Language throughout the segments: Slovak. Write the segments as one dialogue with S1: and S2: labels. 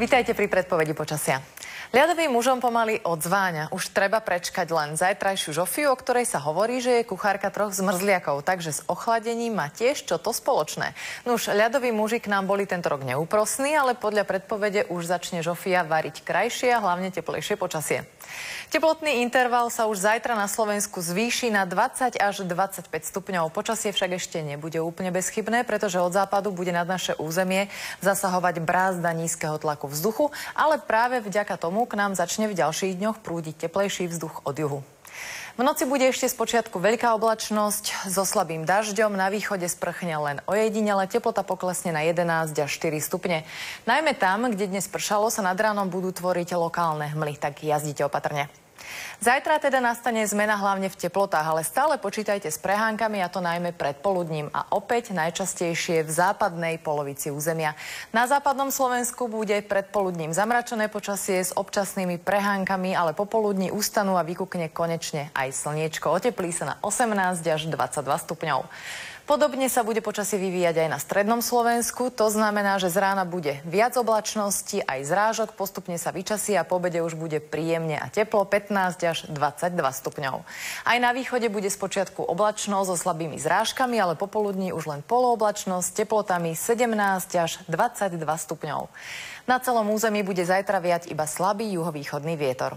S1: Vítajte pri predpovedi počasia. Ľadovým mužom pomaly odzváňa. Už treba prečkať len zajtrajšiu Žofiu, o ktorej sa hovorí, že je kuchárka troch zmrzliakov, takže s ochladením má tiež čo to spoločné. Nuž, ľadoví muži k nám boli tento rok neúprosní, ale podľa predpovede už začne Žofia variť krajšie a hlavne teplejšie počasie. Teplotný interval sa už zajtra na Slovensku zvýši na 20 až 25 stupňov. Počasie však ešte nebude úplne bezchybné, pretože od západu bude nad naše územie zasahovať brázda nízkeho tlaku vzduchu, ale práve vďaka tomu k nám začne v ďalších dňoch prúdiť teplejší vzduch od juhu. V noci bude ešte spočiatku veľká oblačnosť so slabým dažďom, na východe sprchne len ojedinele, teplota poklesne na 11 až 4 stupne. Najmä tam, kde dnes pršalo, sa nad ránom budú tvoriť lokálne hmly, tak jazdite opatrne. Zajtra teda nastane zmena hlavne v teplotách, ale stále počítajte s prehánkami, a to najmä predpoludním a opäť najčastejšie v západnej polovici územia. Na západnom Slovensku bude predpoludním zamračené počasie s občasnými prehánkami, ale popoludní ustanú a vykukne konečne aj slniečko. Oteplí sa na 18 až 22 stupňov. Podobne sa bude počasie vyvíjať aj na strednom Slovensku. To znamená, že z rána bude viac oblačnosti, aj zrážok, postupne sa vyčasí a po obede už bude príjemne a teplo 15 až 22 stupňov. Aj na východe bude spočiatku oblačnosť so slabými zrážkami, ale popoludní už len polooblačnosť, teplotami 17 až 22 stupňov. Na celom území bude zajtra viať iba slabý juhovýchodný vietor.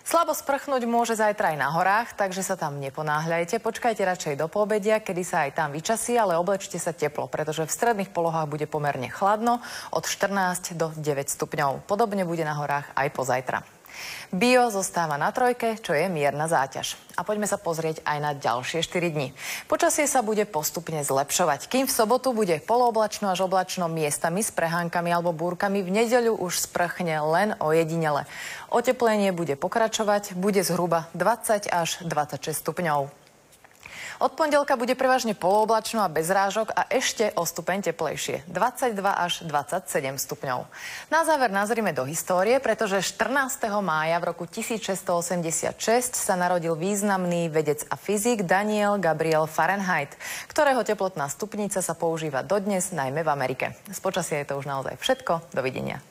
S1: Slabo sprchnúť môže zajtra aj na horách, takže sa tam neponáhľajte. Počkajte radšej do poobedia, kedy sa aj tam vyčasí, ale oblečte sa teplo, pretože v stredných polohách bude pomerne chladno, od 14 do 9 stupňov. Podobne bude na horách aj pozajtra. Bio zostáva na trojke, čo je mierna záťaž. A poďme sa pozrieť aj na ďalšie 4 dni. Počasie sa bude postupne zlepšovať. Kým v sobotu bude polooblačno až oblačno, miestami s prehánkami alebo búrkami, v nedeľu už sprchne len ojedinele. Oteplenie bude pokračovať, bude zhruba 20 až 26 stupňov. Od pondelka bude prevažne polooblačno a bez rážok a ešte o stupeň teplejšie. 22 až 27 stupňov. Na záver nazrime do histórie, pretože 14. mája v roku 1686 sa narodil významný vedec a fyzik Daniel Gabriel Fahrenheit, ktorého teplotná stupnica sa používa dodnes, najmä v Amerike. Z počasia je to už naozaj všetko. Dovidenia.